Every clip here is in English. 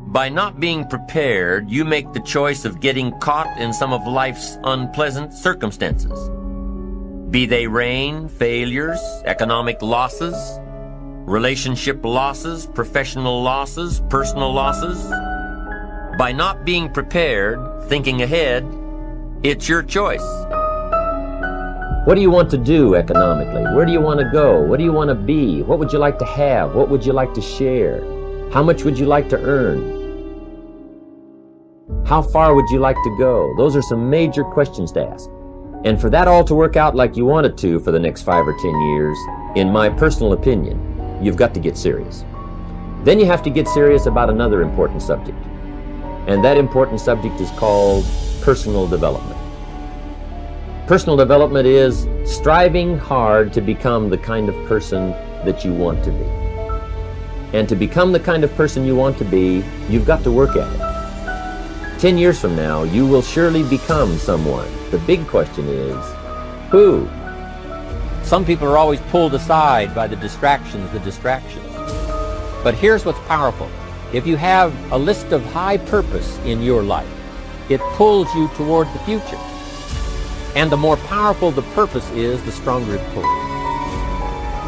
By not being prepared, you make the choice of getting caught in some of life's unpleasant circumstances. Be they rain, failures, economic losses, relationship losses, professional losses, personal losses. By not being prepared, thinking ahead, it's your choice. What do you want to do economically? Where do you want to go? What do you want to be? What would you like to have? What would you like to share? How much would you like to earn? How far would you like to go? Those are some major questions to ask. And for that all to work out like you want it to for the next 5 or 10 years, in my personal opinion, you've got to get serious. Then you have to get serious about another important subject. And that important subject is called personal development. Personal development is striving hard to become the kind of person that you want to be. And to become the kind of person you want to be, you've got to work at it. 10 years from now, you will surely become someone. The big question is, who? Some people are always pulled aside by the distractions. But here's what's powerful. If you have a list of high purpose in your life, it pulls you toward the future. And the more powerful the purpose is, the stronger it pulls.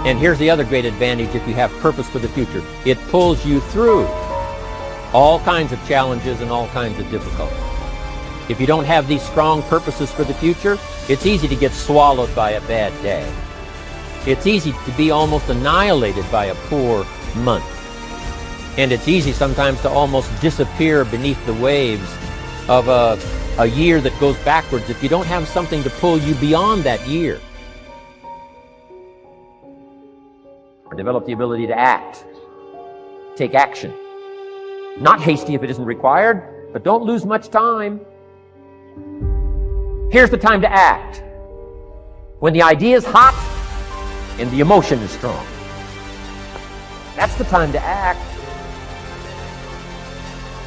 And here's the other great advantage if you have purpose for the future. It pulls you through all kinds of challenges and all kinds of difficulties. If you don't have these strong purposes for the future, it's easy to get swallowed by a bad day. It's easy to be almost annihilated by a poor month. And it's easy sometimes to almost disappear beneath the waves of a year that goes backwards if you don't have something to pull you beyond that year. Or develop the ability to act, take action. Not hasty if it isn't required, but don't lose much time. Here's the time to act. When the idea is hot and the emotion is strong. That's the time to act.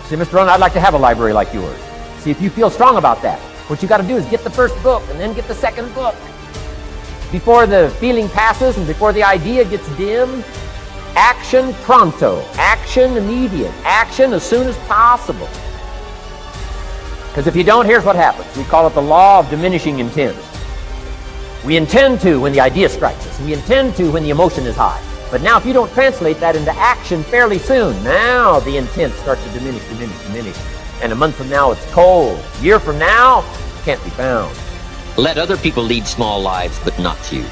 See, Mr. Rohn, I'd like to have a library like yours. See, if you feel strong about that, what you got to do is get the first book and then get the second book. Before the feeling passes and before the idea gets dim, action pronto, action immediate, action as soon as possible. Because if you don't, here's what happens. We call it the law of diminishing intent. We intend to when the idea strikes us. We intend to when the emotion is high. But now if you don't translate that into action fairly soon, now the intent starts to diminish. And a month from now it's cold. A year from now, it can't be found. Let other people lead small lives, but not you.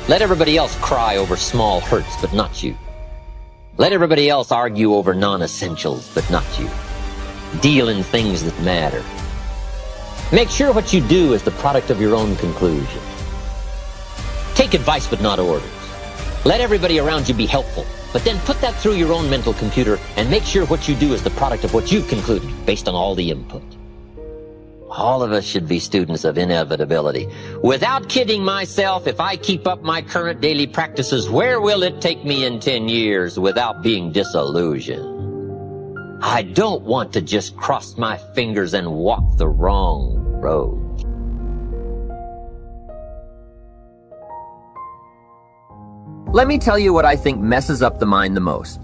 Let everybody else cry over small hurts, but not you. Let everybody else argue over non-essentials, but not you. Deal in things that matter. Make sure what you do is the product of your own conclusion. Take advice, but not orders. Let everybody around you be helpful, but then put that through your own mental computer and make sure what you do is the product of what you've concluded based on all the input. All of us should be students of inevitability. Without kidding myself, if I keep up my current daily practices, where will it take me in 10 years without being disillusioned? I don't want to just cross my fingers and walk the wrong road. Let me tell you what I think messes up the mind the most.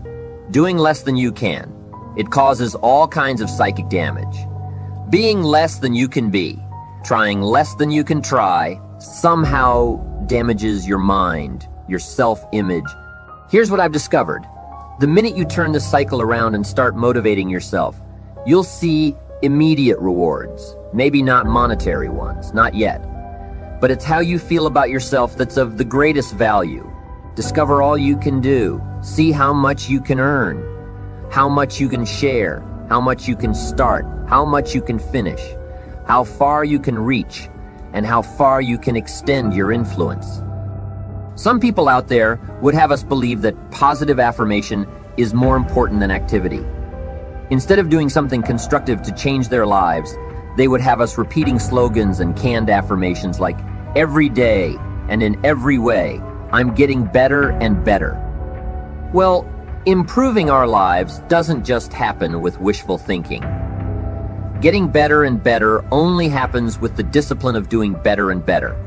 Doing less than you can. It causes all kinds of psychic damage. Being less than you can be, trying less than you can try, somehow damages your mind, your self-image. Here's what I've discovered. The minute you turn the cycle around and start motivating yourself, you'll see immediate rewards. Maybe not monetary ones, not yet. But it's how you feel about yourself that's of the greatest value. Discover all you can do. See how much you can earn, how much you can share, how much you can start, how much you can finish, how far you can reach, and how far you can extend your influence. Some people out there would have us believe that positive affirmation is more important than activity. Instead of doing something constructive to change their lives, they would have us repeating slogans and canned affirmations like, every day and in every way, I'm getting better and better. Well, improving our lives doesn't just happen with wishful thinking. Getting better and better only happens with the discipline of doing better and better.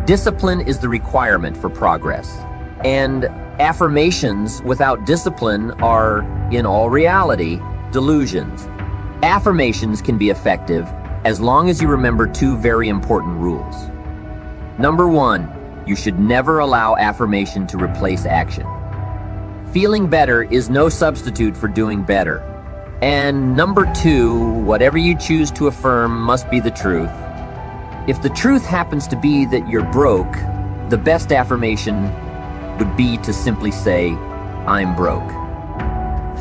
Discipline is the requirement for progress. And Affirmations without discipline are, in all reality, delusions. Affirmations can be effective as long as you remember two very important rules. Number one, you should never allow affirmation to replace action. Feeling better is no substitute for doing better. And number two, whatever you choose to affirm must be the truth. If the truth happens to be that you're broke, the best affirmation would be to simply say, I'm broke.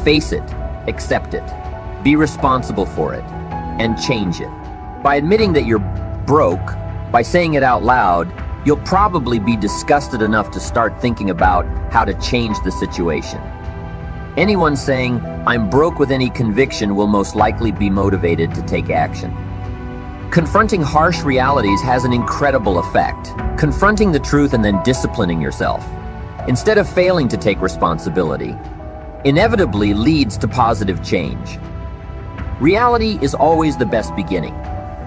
Face it, accept it, be responsible for it, and change it. By admitting that you're broke, by saying it out loud, you'll probably be disgusted enough to start thinking about how to change the situation. Anyone saying, I'm broke with any conviction will most likely be motivated to take action. Confronting harsh realities has an incredible effect. Confronting the truth and then disciplining yourself, instead of failing to take responsibility, inevitably leads to positive change. Reality is always the best beginning.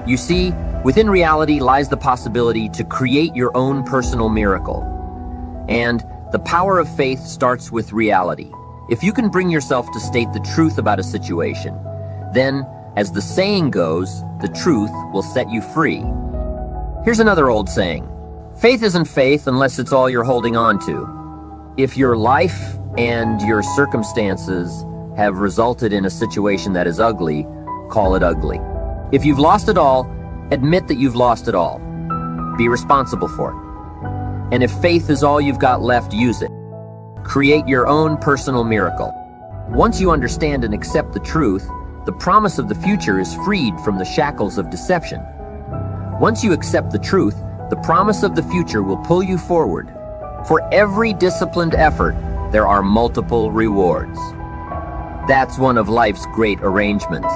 You see, within reality lies the possibility to create your own personal miracle. And the power of faith starts with reality. If you can bring yourself to state the truth about a situation, then, as the saying goes, the truth will set you free. Here's another old saying. Faith isn't faith unless it's all you're holding on to. If your life and your circumstances have resulted in a situation that is ugly, call it ugly. If you've lost it all, admit that you've lost it all. Be responsible for it. And if faith is all you've got left, use it. Create your own personal miracle. Once you understand and accept the truth, the promise of the future is freed from the shackles of deception. Once you accept the truth, the promise of the future will pull you forward. For every disciplined effort, there are multiple rewards. That's one of life's great arrangements.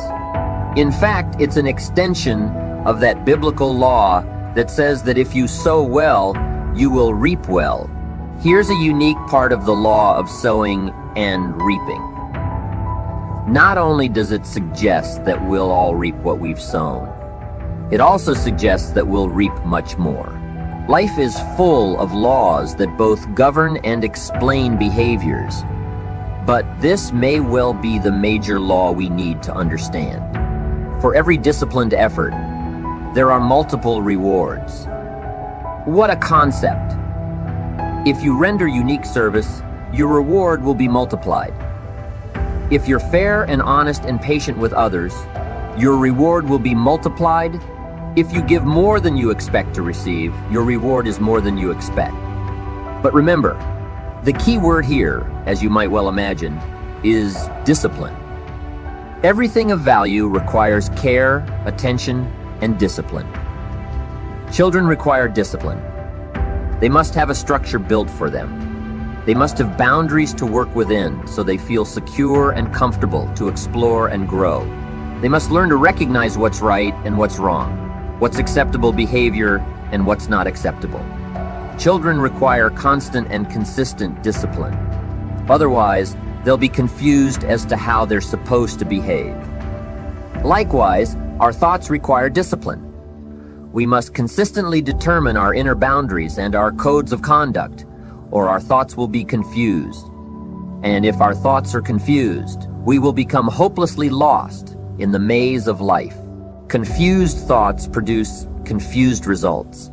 In fact, it's an extension of that biblical law that says that if you sow well, you will reap well. Here's a unique part of the law of sowing and reaping. Not only does it suggest that we'll all reap what we've sown, it also suggests that we'll reap much more. Life is full of laws that both govern and explain behaviors, but this may well be the major law we need to understand. For every disciplined effort, there are multiple rewards. What a concept! If you render unique service, your reward will be multiplied. If you're fair and honest and patient with others, your reward will be multiplied. If you give more than you expect to receive, your reward is more than you expect. But remember, the key word here, as you might well imagine, is discipline. Everything of value requires care, attention, and discipline. Children require discipline. They must have a structure built for them. They must have boundaries to work within so they feel secure and comfortable to explore and grow. They must learn to recognize what's right and what's wrong, what's acceptable behavior and what's not acceptable. Children require constant and consistent discipline. Otherwise, they'll be confused as to how they're supposed to behave. Likewise, our thoughts require discipline. We must consistently determine our inner boundaries and our codes of conduct, or our thoughts will be confused. And if our thoughts are confused, we will become hopelessly lost in the maze of life. Confused thoughts produce confused results.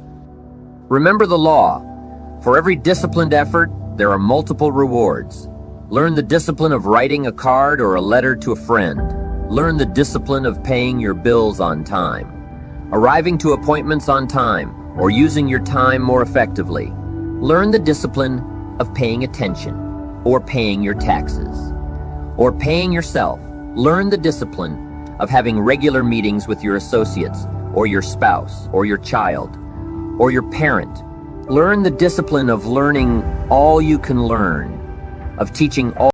Remember the law. For every disciplined effort, there are multiple rewards. Learn the discipline of writing a card or a letter to a friend. Learn the discipline of paying your bills on time, arriving to appointments on time, or using your time more effectively. Learn the discipline of paying attention, or paying your taxes, or paying yourself. Learn the discipline of having regular meetings with your associates, or your spouse, or your child, or your parent. Learn the discipline of learning all you can learn, of teaching all